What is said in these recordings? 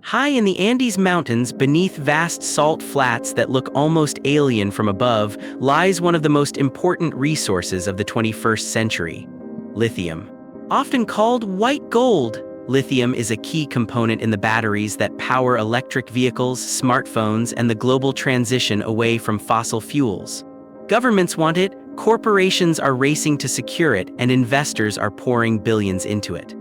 High in the Andes Mountains, beneath vast salt flats that look almost alien from above, lies one of the most important resources of the 21st century: lithium. Often called white gold, lithium is a key component in the batteries that power electric vehicles, smartphones, and the global transition away from fossil fuels. Governments want it, corporations are racing to secure it, and investors are pouring billions into it.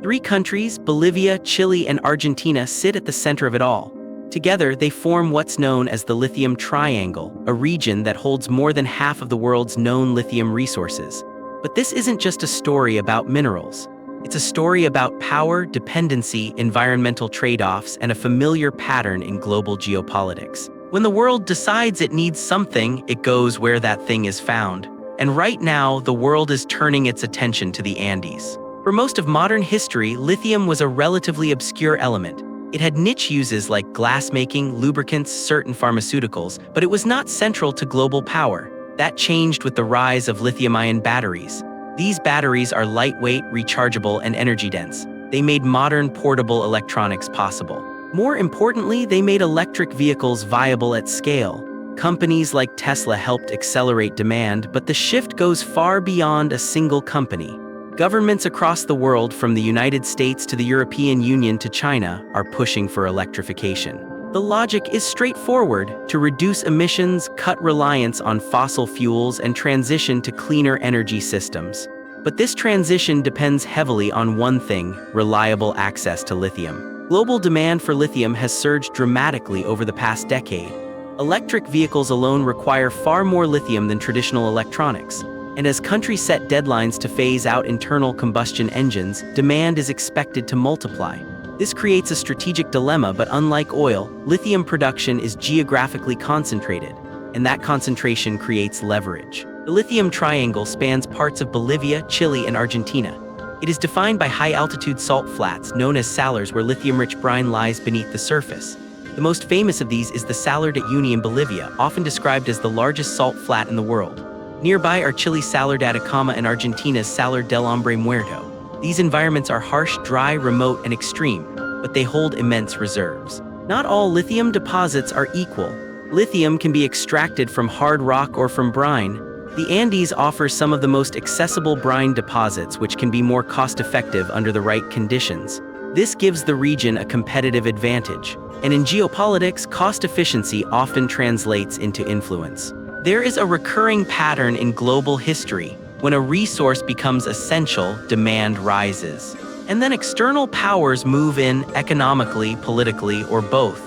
3 countries, Bolivia, Chile, and Argentina, sit at the center of it all. Together, they form what's known as the Lithium Triangle, a region that holds more than half of the world's known lithium resources. But this isn't just a story about minerals. It's a story about power, dependency, environmental trade-offs, and a familiar pattern in global geopolitics. When the world decides it needs something, it goes where that thing is found. And right now, the world is turning its attention to the Andes. For most of modern history, lithium was a relatively obscure element. It had niche uses like glassmaking, lubricants, certain pharmaceuticals, but it was not central to global power. That changed with the rise of lithium-ion batteries. These batteries are lightweight, rechargeable, and energy-dense. They made modern portable electronics possible. More importantly, they made electric vehicles viable at scale. Companies like Tesla helped accelerate demand, but the shift goes far beyond a single company. Governments across the world, from the United States to the European Union to China, are pushing for electrification. The logic is straightforward: to reduce emissions, cut reliance on fossil fuels, and transition to cleaner energy systems. But this transition depends heavily on one thing: reliable access to lithium. Global demand for lithium has surged dramatically over the past decade. Electric vehicles alone require far more lithium than traditional electronics. And as countries set deadlines to phase out internal combustion engines, demand is expected to multiply. This creates a strategic dilemma, but unlike oil, lithium production is geographically concentrated, and that concentration creates leverage. The Lithium Triangle spans parts of Bolivia, Chile, and Argentina. It is defined by high-altitude salt flats, known as salars, where lithium-rich brine lies beneath the surface. The most famous of these is the Salar de Uyuni in Bolivia, often described as the largest salt flat in the world. Nearby are Chile's Salar de Atacama and Argentina's Salar del Hombre Muerto. These environments are harsh, dry, remote, and extreme, but they hold immense reserves. Not all lithium deposits are equal. Lithium can be extracted from hard rock or from brine. The Andes offers some of the most accessible brine deposits, which can be more cost-effective under the right conditions. This gives the region a competitive advantage. And in geopolitics, cost efficiency often translates into influence. There is a recurring pattern in global history. When a resource becomes essential, demand rises. And then external powers move in, economically, politically, or both.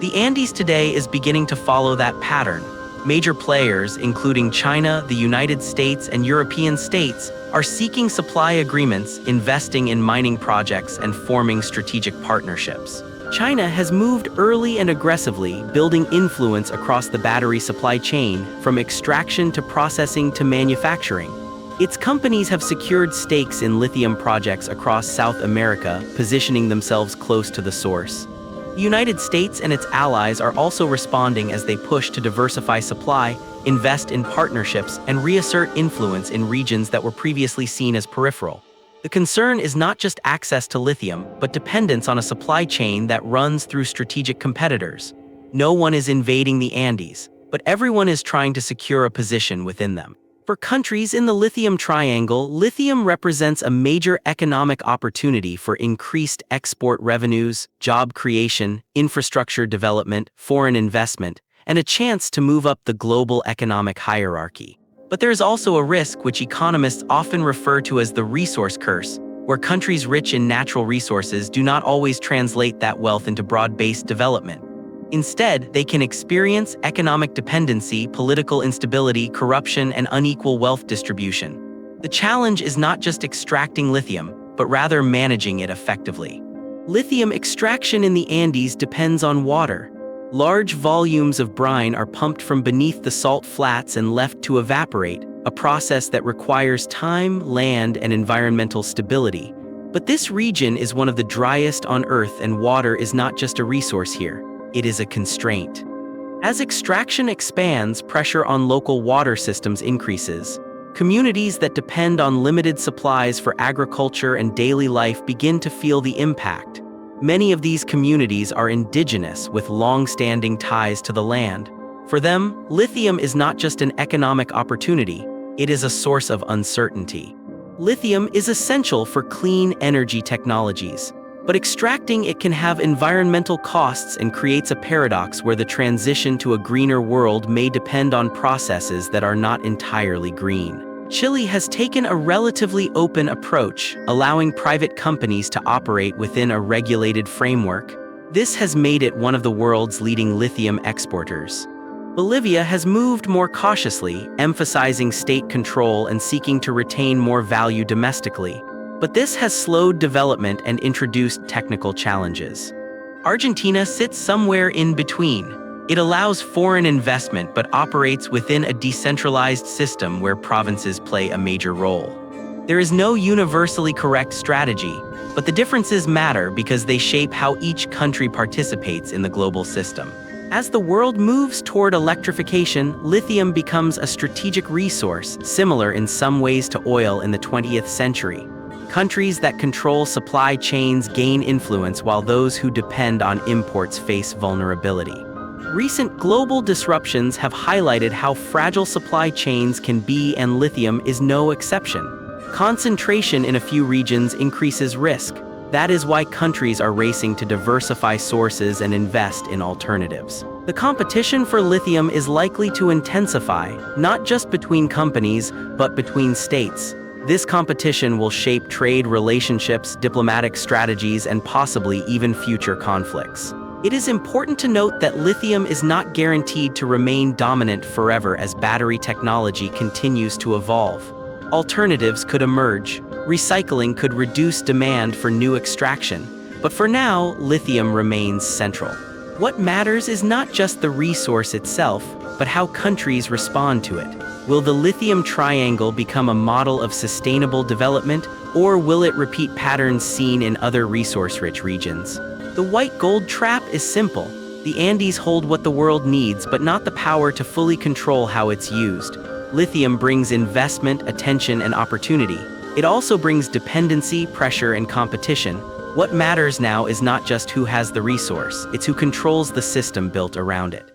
The Andes today is beginning to follow that pattern. Major players, including China, the United States, and European states, are seeking supply agreements, investing in mining projects, and forming strategic partnerships. China has moved early and aggressively, building influence across the battery supply chain, from extraction to processing to manufacturing. Its companies have secured stakes in lithium projects across South America, positioning themselves close to the source. The United States and its allies are also responding as they push to diversify supply, invest in partnerships, and reassert influence in regions that were previously seen as peripheral. The concern is not just access to lithium, but dependence on a supply chain that runs through strategic competitors. No one is invading the Andes, but everyone is trying to secure a position within them. For countries in the Lithium Triangle, lithium represents a major economic opportunity for increased export revenues, job creation, infrastructure development, foreign investment, and a chance to move up the global economic hierarchy. But there is also a risk, which economists often refer to as the resource curse, where countries rich in natural resources do not always translate that wealth into broad-based development. Instead, they can experience economic dependency, political instability, corruption, and unequal wealth distribution. The challenge is not just extracting lithium, but rather managing it effectively. Lithium extraction in the Andes depends on water. Large volumes of brine are pumped from beneath the salt flats and left to evaporate, a process that requires time, land, and environmental stability. But this region is one of the driest on Earth, and water is not just a resource here, it is a constraint. As extraction expands, pressure on local water systems increases. Communities that depend on limited supplies for agriculture and daily life begin to feel the impact. Many of these communities are indigenous with long-standing ties to the land. For them, lithium is not just an economic opportunity, it is a source of uncertainty. Lithium is essential for clean energy technologies, but extracting it can have environmental costs and creates a paradox where the transition to a greener world may depend on processes that are not entirely green. Chile has taken a relatively open approach, allowing private companies to operate within a regulated framework. This has made it one of the world's leading lithium exporters. Bolivia has moved more cautiously, emphasizing state control and seeking to retain more value domestically. But this has slowed development and introduced technical challenges. Argentina sits somewhere in between. It allows foreign investment but operates within a decentralized system where provinces play a major role. There is no universally correct strategy, but the differences matter because they shape how each country participates in the global system. As the world moves toward electrification, lithium becomes a strategic resource, similar in some ways to oil in the 20th century. Countries that control supply chains gain influence while those who depend on imports face vulnerability. Recent global disruptions have highlighted how fragile supply chains can be, and lithium is no exception. Concentration in a few regions increases risk. That is why countries are racing to diversify sources and invest in alternatives. The competition for lithium is likely to intensify, not just between companies, but between states. This competition will shape trade relationships, diplomatic strategies, and possibly even future conflicts. It is important to note that lithium is not guaranteed to remain dominant forever as battery technology continues to evolve. Alternatives could emerge. Recycling could reduce demand for new extraction. But for now, lithium remains central. What matters is not just the resource itself, but how countries respond to it. Will the lithium triangle become a model of sustainable development, or will it repeat patterns seen in other resource-rich regions? The white gold trap is simple. The Andes hold what the world needs, but not the power to fully control how it's used. Lithium brings investment, attention, and opportunity. It also brings dependency, pressure, and competition. What matters now is not just who has the resource, it's who controls the system built around it.